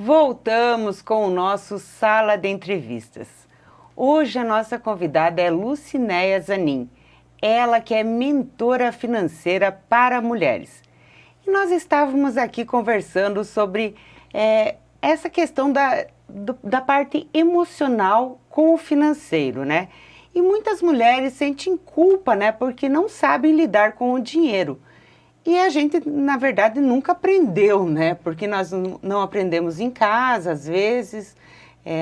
Voltamos com o nosso Sala de Entrevistas. Hoje a nossa convidada é Lucinéia Zanin, ela que é mentora financeira para mulheres. E nós estávamos aqui conversando sobre essa questão da parte emocional com o financeiro, né? E muitas mulheres sentem culpa, né? Porque não sabem lidar com o dinheiro. E a gente, na verdade, nunca aprendeu, né? Porque nós não aprendemos em casa, às vezes,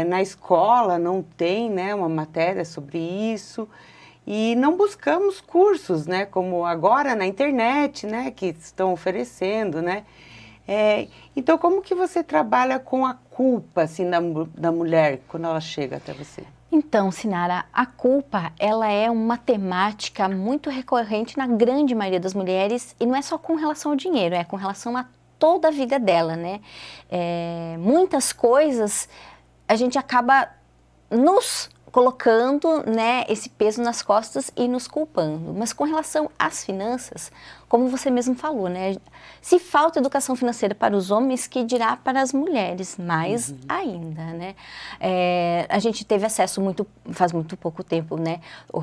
na escola não tem, né, uma matéria sobre isso. E não buscamos cursos, né? Como agora na internet, né? Que estão oferecendo, né? Então, como que você trabalha com a culpa, assim, da mulher, quando ela chega até você? Então, Sinara, a culpa, ela é uma temática muito recorrente na grande maioria das mulheres, e não é só com relação ao dinheiro, é com relação a toda a vida dela, né? Muitas coisas a gente acaba nos colocando, né, esse peso nas costas e nos culpando. Mas com relação às finanças, como você mesmo falou, né, se falta educação financeira para os homens, que dirá para as mulheres, mais ainda, né? A gente teve acesso faz muito pouco tempo, né,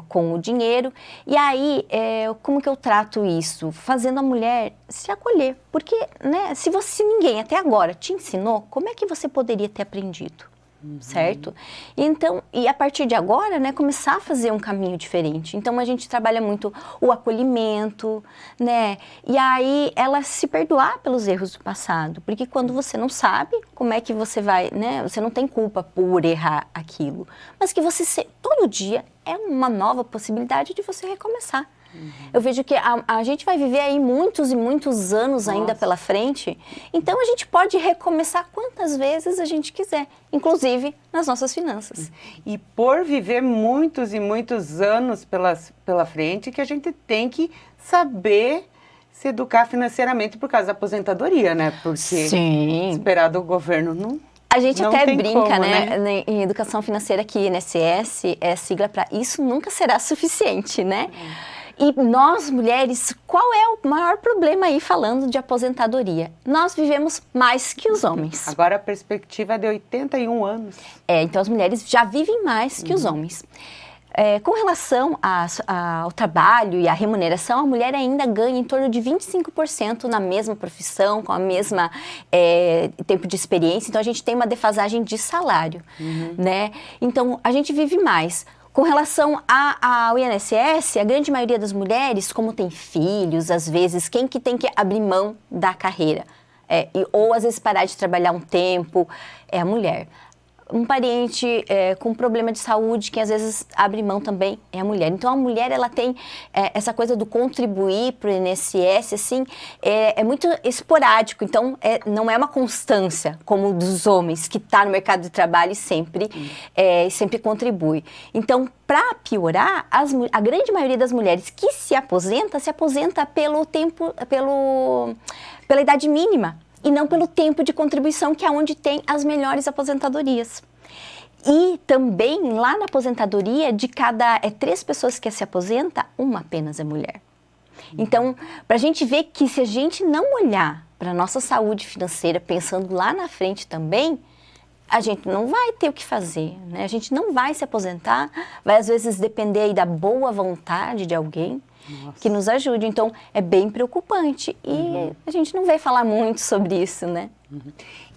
com o dinheiro, e aí, como que eu trato isso? Fazendo a mulher se acolher, porque, né, se ninguém até agora te ensinou, como é que você poderia ter aprendido? Certo? Então, e a partir de agora, né, começar a fazer um caminho diferente. Então, a gente trabalha muito o acolhimento, né, e aí ela se perdoar pelos erros do passado, porque quando você não sabe, como é que você vai, né, você não tem culpa por errar aquilo, mas que todo dia é uma nova possibilidade de você recomeçar. Eu vejo que a gente vai viver aí muitos e muitos anos ainda pela frente, então a gente pode recomeçar quantas vezes a gente quiser, inclusive nas nossas finanças. E por viver muitos e muitos anos pela frente, que a gente tem que saber se educar financeiramente por causa da aposentadoria, né? Porque Sim. Esperar do governo não. A gente não até tem brinca, como, né, em educação financeira, que INSS é sigla para isso nunca será suficiente, né? E nós, mulheres, qual é o maior problema aí falando de aposentadoria? Nós vivemos mais que os homens. Agora a perspectiva é de 81 anos. Então as mulheres já vivem mais que os homens. Com relação ao trabalho e à remuneração, a mulher ainda ganha em torno de 25% na mesma profissão, com a mesma tempo de experiência. Então, a gente tem uma defasagem de salário, né? Então, a gente vive mais. Com relação ao INSS, a grande maioria das mulheres, como tem filhos, às vezes, quem que tem que abrir mão da carreira? Ou, às vezes, parar de trabalhar um tempo, é a mulher. Um parente com problema de saúde, que às vezes abre mão também, é a mulher. Então, a mulher, ela tem essa coisa do contribuir para o INSS, assim, é muito esporádico. Então, não é uma constância como dos homens, que está no mercado de trabalho e sempre contribui. Então, para piorar, a grande maioria das mulheres que se aposenta pela idade mínima. E não pelo tempo de contribuição, que é onde tem as melhores aposentadorias. E também, lá na aposentadoria, de cada 3 pessoas que se aposenta, uma apenas é mulher. Então, para a gente ver que se a gente não olhar para a nossa saúde financeira, pensando lá na frente também, a gente não vai ter o que fazer, né? A gente não vai se aposentar, vai às vezes depender aí da boa vontade de alguém. Nossa. Que nos ajude. Então, é bem preocupante. E a gente não vai falar muito sobre isso, né?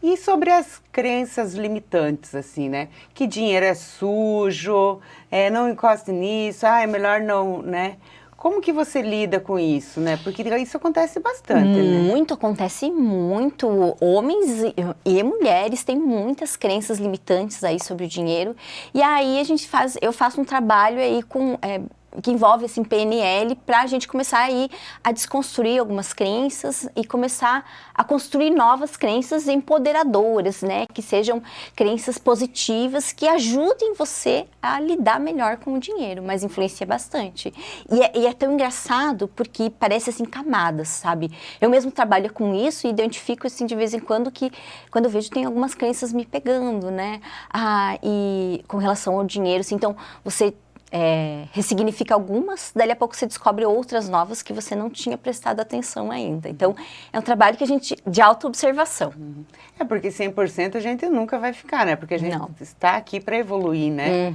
E sobre as crenças limitantes, assim, né? Que dinheiro é sujo, não encoste nisso, é melhor não, né? Como que você lida com isso, né? Porque isso acontece bastante, né? Acontece muito. Homens e mulheres têm muitas crenças limitantes aí sobre o dinheiro. E aí eu faço um trabalho aí que envolve assim, PNL, para a gente começar aí a desconstruir algumas crenças e começar a construir novas crenças empoderadoras, né? Que sejam crenças positivas, que ajudem você a lidar melhor com o dinheiro, mas influencia bastante. E é tão engraçado porque parece assim camadas, sabe? Eu mesmo trabalho com isso e identifico assim de vez em quando que, quando eu vejo, tem algumas crenças me pegando, né? E com relação ao dinheiro, assim, então você ressignifica algumas, dali a pouco você descobre outras novas que você não tinha prestado atenção ainda. Então, é um trabalho de autoobservação. É porque 100% a gente nunca vai ficar, né? Porque a gente está aqui para evoluir, né?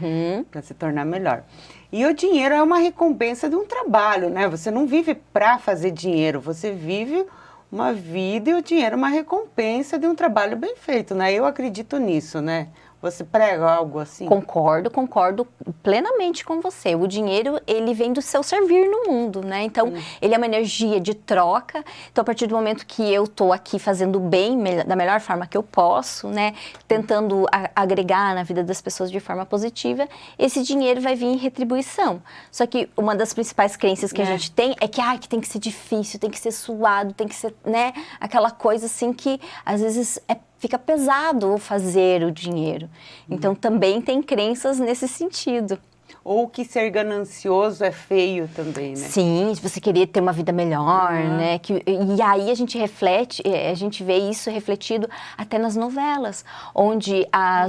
Para se tornar melhor. E o dinheiro é uma recompensa de um trabalho, né? Você não vive para fazer dinheiro, você vive uma vida e o dinheiro é uma recompensa de um trabalho bem feito, né? Eu acredito nisso, né? Você prega algo assim? Concordo plenamente com você. O dinheiro, ele vem do seu servir no mundo, né? Então, ele é uma energia de troca. Então, a partir do momento que eu tô aqui fazendo bem, da melhor forma que eu posso, né? Tentando agregar na vida das pessoas de forma positiva, esse dinheiro vai vir em retribuição. Só que uma das principais crenças que a gente tem é que tem que ser difícil, tem que ser suado, tem que ser, né? Aquela coisa assim que, às vezes, fica pesado fazer o dinheiro. Então, também tem crenças nesse sentido. Ou que ser ganancioso é feio também, né? Sim, se você querer ter uma vida melhor, né? E aí a gente vê isso refletido até nas novelas, onde a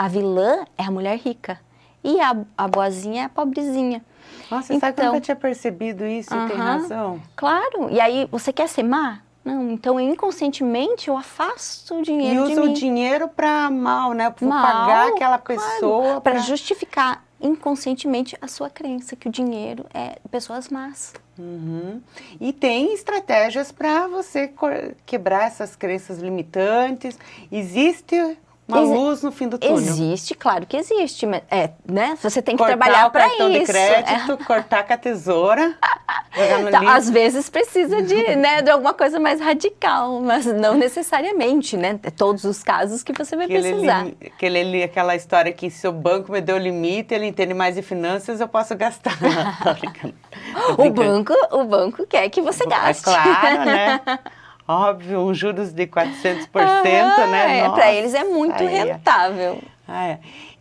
vilã é a mulher rica e a boazinha é a pobrezinha. Nossa, sabe que eu nunca tinha percebido isso e tem razão. Claro, e aí você quer ser má? Não, então inconscientemente eu afasto o dinheiro de mim. E usa o dinheiro para mal, né? Para pagar aquela pessoa. Para justificar inconscientemente a sua crença que o dinheiro é pessoas más. E tem estratégias para você quebrar essas crenças limitantes. Existe uma luz no fim do túnel. Existe, claro que existe, mas, né? Você tem que trabalhar para isso. Cortar o cartão de crédito, cortar com a tesoura. Então, às vezes precisa de alguma coisa mais radical, mas não necessariamente, né? É todos os casos que você vai precisar. Aquela história que se o banco me deu limite, ele entende mais de finanças, eu posso gastar. O banco quer que você gaste. É claro, né? Óbvio, um juros de 400%, né? Para eles é muito rentável.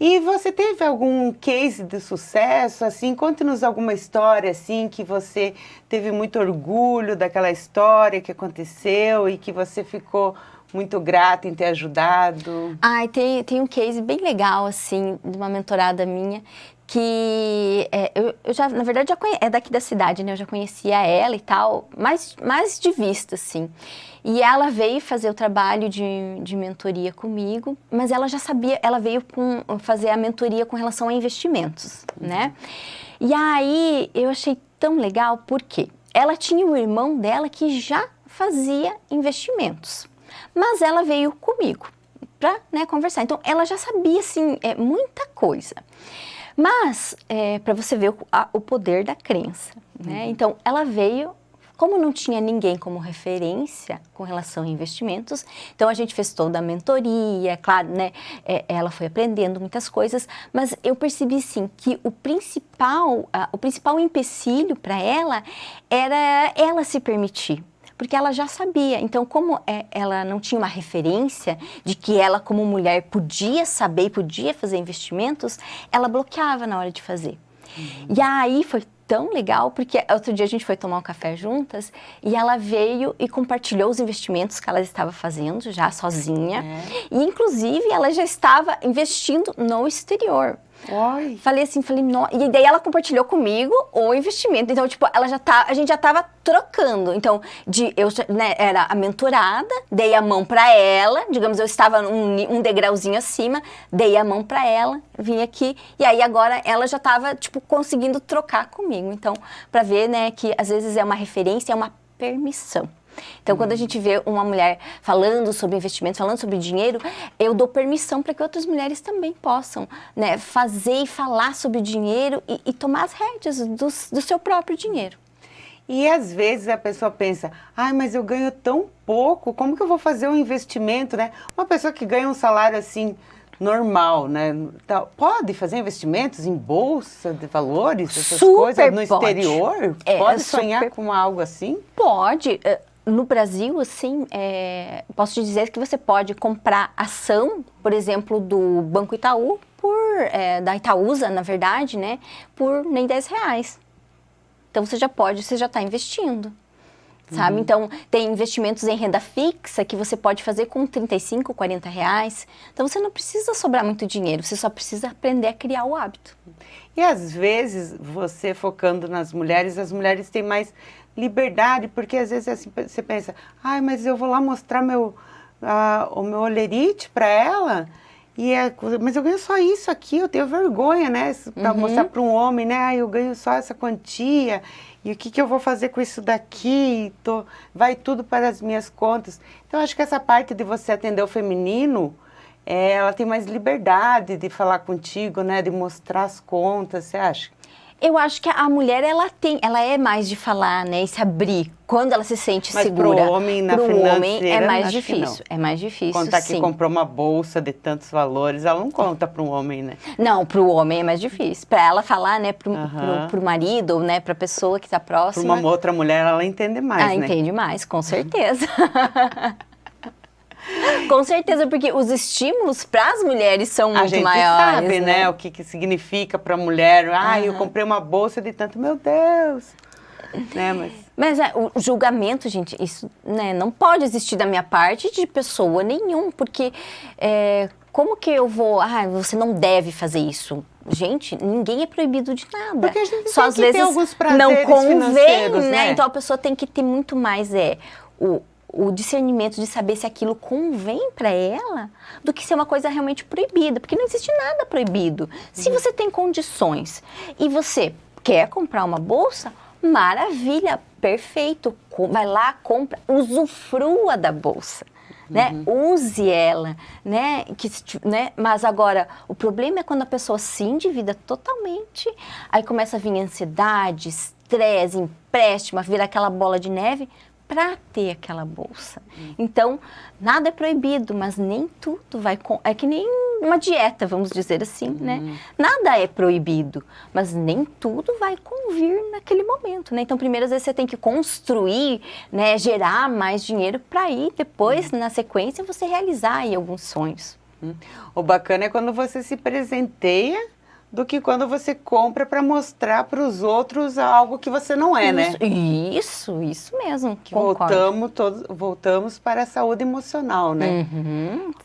E você teve algum case de sucesso, assim? Conte-nos alguma história, assim, que você teve muito orgulho daquela história que aconteceu e que você ficou muito grata em ter ajudado. Tem um case bem legal, assim, de uma mentorada minha, que eu já, na verdade, é daqui da cidade, né? Eu já conhecia ela e tal, mais de vista, assim. E ela veio fazer o trabalho de mentoria comigo, mas ela já sabia, ela veio fazer a mentoria com relação a investimentos, né? E aí, eu achei tão legal, porque ela tinha o irmão dela que já fazia investimentos, mas ela veio comigo para, né, conversar. Então, ela já sabia, assim, muita coisa. Mas, para você ver o poder da crença, né? Então, ela veio, como não tinha ninguém como referência com relação a investimentos, então a gente fez toda a mentoria, claro, né? Ela foi aprendendo muitas coisas, mas eu percebi, sim, que o principal empecilho para ela era ela se permitir. Porque ela já sabia. Então, como ela não tinha uma referência de que ela, como mulher, podia saber e podia fazer investimentos, ela bloqueava na hora de fazer. E aí foi tão legal, porque outro dia a gente foi tomar um café juntas e ela veio e compartilhou os investimentos que ela estava fazendo já sozinha. E, inclusive, ela já estava investindo no exterior. Oi. Falei, e daí ela compartilhou comigo o investimento. Então, tipo, a gente já tava trocando. Então, eu, né, era a mentorada, dei a mão pra ela, digamos, eu estava um degrauzinho acima, dei a mão pra ela, vim aqui, e aí agora ela já tava, tipo, conseguindo trocar comigo. Então, pra ver, né, que às vezes é uma referência, é uma permissão. Então, quando a gente vê uma mulher falando sobre investimento, falando sobre dinheiro, eu dou permissão para que outras mulheres também possam, né, fazer e falar sobre dinheiro e tomar as rédeas do seu próprio dinheiro. E às vezes a pessoa pensa, mas eu ganho tão pouco, como que eu vou fazer um investimento, né? Uma pessoa que ganha um salário assim normal, né? Pode fazer investimentos em bolsa de valores, essas coisas no exterior? Pode sonhar com algo assim? Pode. No Brasil, assim, posso te dizer que você pode comprar ação, por exemplo, do Banco Itaú, da Itaúsa, na verdade, né, por nem R$10. Então, você já está investindo. sabe? Então, tem investimentos em renda fixa que você pode fazer com 35, 40 reais. Então, você não precisa sobrar muito dinheiro, você só precisa aprender a criar o hábito. E às vezes, você focando nas mulheres, as mulheres têm mais liberdade, porque às vezes assim, você pensa, ai, mas eu vou lá mostrar o meu olerite para ela, mas eu ganho só isso aqui, eu tenho vergonha, né, para mostrar para um homem, né, ai, eu ganho só essa quantia, e o que eu vou fazer com isso daqui? Vai tudo para as minhas contas. Então, acho que essa parte de você atender o feminino, ela tem mais liberdade de falar contigo, né, de mostrar as contas, você acha? Eu acho que a mulher, ela é mais de falar, né, e se abrir quando ela se sente segura. Mas pro homem, na financeira, é mais acho difícil, é mais difícil, contar sim. que comprou uma bolsa de tantos valores, ela não conta para um homem, né? Não, pro homem é mais difícil. Para ela falar, né, pro marido, ou, né, pra pessoa que está próxima. Para uma outra mulher, ela entende mais, né? Entende mais, com certeza. Com certeza, porque os estímulos para as mulheres são muito maiores. A gente sabe, né, o que significa para a mulher. Ai, eu comprei uma bolsa de tanto, meu Deus. Né, mas o julgamento, gente, isso, né, não pode existir da minha parte de pessoa nenhuma, porque como que eu vou... você não deve fazer isso. Gente, ninguém é proibido de nada. Porque a gente só tem às que vezes ter alguns prazeres não convém, financeiros, né? Então a pessoa tem que ter muito mais o discernimento de saber se aquilo convém para ela do que ser uma coisa realmente proibida, porque não existe nada proibido. Se você tem condições e você quer comprar uma bolsa, maravilha, perfeito, vai lá, compra, usufrua da bolsa. Né? Use ela, né? Mas agora, o problema é quando a pessoa se endivida totalmente, aí começa a vir ansiedade, estresse, empréstimo, vira aquela bola de neve para ter aquela bolsa. Então, nada é proibido, mas nem tudo vai... É que nem uma dieta, vamos dizer assim, né? Nada é proibido, mas nem tudo vai convir naquele momento, né? Então, primeiro, às vezes, você tem que construir, né? Gerar mais dinheiro para ir depois, na sequência, você realizar aí alguns sonhos. O bacana é quando você se presenteia do que quando você compra para mostrar para os outros algo que você não é, né? Isso mesmo. Voltamos para a saúde emocional, né?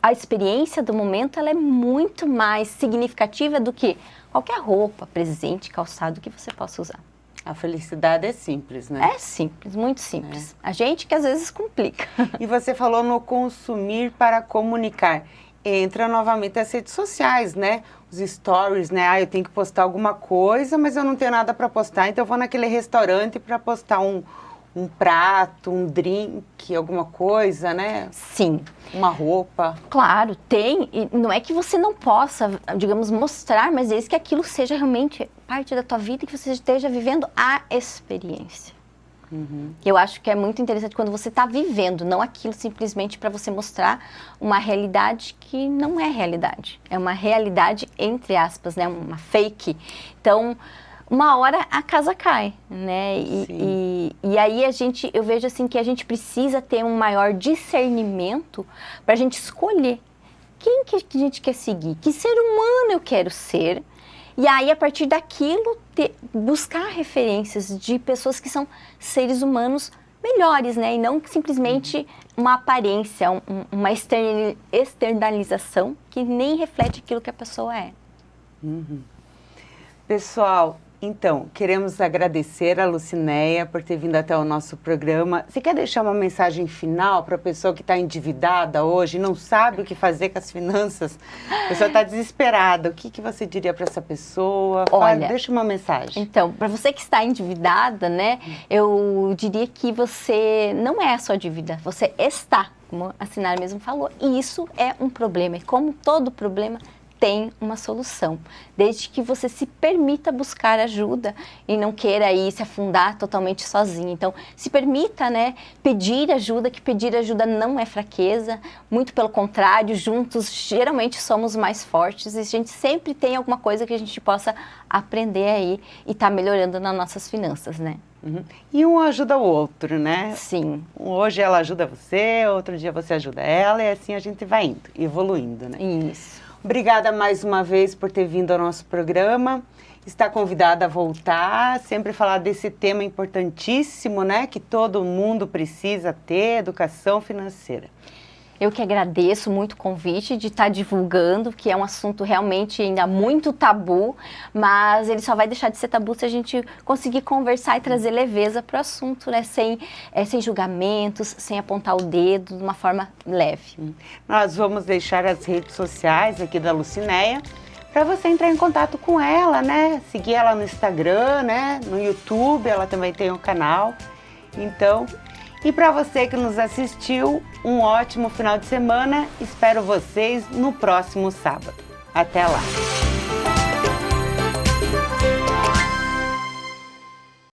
A experiência do momento, ela é muito mais significativa do que qualquer roupa, presente, calçado que você possa usar. A felicidade é simples, né? É simples, muito simples. A gente que às vezes complica. E você falou no consumir para comunicar. Entra novamente as redes sociais, né? Os stories, né? Eu tenho que postar alguma coisa, mas eu não tenho nada para postar, então eu vou naquele restaurante para postar um prato, um drink, alguma coisa, né? Sim. Uma roupa. Claro, tem. E não é que você não possa, digamos, mostrar, mas desde que aquilo seja realmente parte da tua vida e que você esteja vivendo a experiência. Eu acho que é muito interessante quando você está vivendo, não aquilo simplesmente para você mostrar uma realidade que não é realidade. É uma realidade, entre aspas, né? Uma fake. Então, uma hora a casa cai, né? E aí eu vejo assim que a gente precisa ter um maior discernimento para a gente escolher quem que a gente quer seguir, que ser humano eu quero ser. E aí, a partir daquilo, buscar referências de pessoas que são seres humanos melhores, né? E não simplesmente uma aparência, uma externalização que nem reflete aquilo que a pessoa é. Pessoal, então, queremos agradecer a Lucinéia por ter vindo até o nosso programa. Você quer deixar uma mensagem final para a pessoa que está endividada hoje, não sabe o que fazer com as finanças? A pessoa está desesperada. O que você diria para essa pessoa? Olha, deixa uma mensagem. Então, para você que está endividada, né, eu diria que você não é a sua dívida, você está, como a Sinara mesmo falou, e isso é um problema. E como todo problema, tem uma solução, desde que você se permita buscar ajuda e não queira aí se afundar totalmente sozinho. Então, se permita, né, pedir ajuda, que pedir ajuda não é fraqueza, muito pelo contrário, juntos geralmente somos mais fortes e a gente sempre tem alguma coisa que a gente possa aprender aí e tá melhorando nas nossas finanças, né? E um ajuda o outro, né? Sim. Hoje ela ajuda você, outro dia você ajuda ela e assim a gente vai indo, evoluindo, né? Isso. Obrigada mais uma vez por ter vindo ao nosso programa está convidada a voltar, sempre falar desse tema importantíssimo, né? Que todo mundo precisa ter, educação financeira. Eu que agradeço muito o convite de estar divulgando, que é um assunto realmente ainda muito tabu, mas ele só vai deixar de ser tabu se a gente conseguir conversar e trazer leveza para o assunto, né? Sem julgamentos, sem apontar o dedo, de uma forma leve. Nós vamos deixar as redes sociais aqui da Lucinéia para você entrar em contato com ela, né? Seguir ela no Instagram, né? No YouTube, ela também tem um canal. Então, e para você que nos assistiu, um ótimo final de semana. Espero vocês no próximo sábado. Até lá!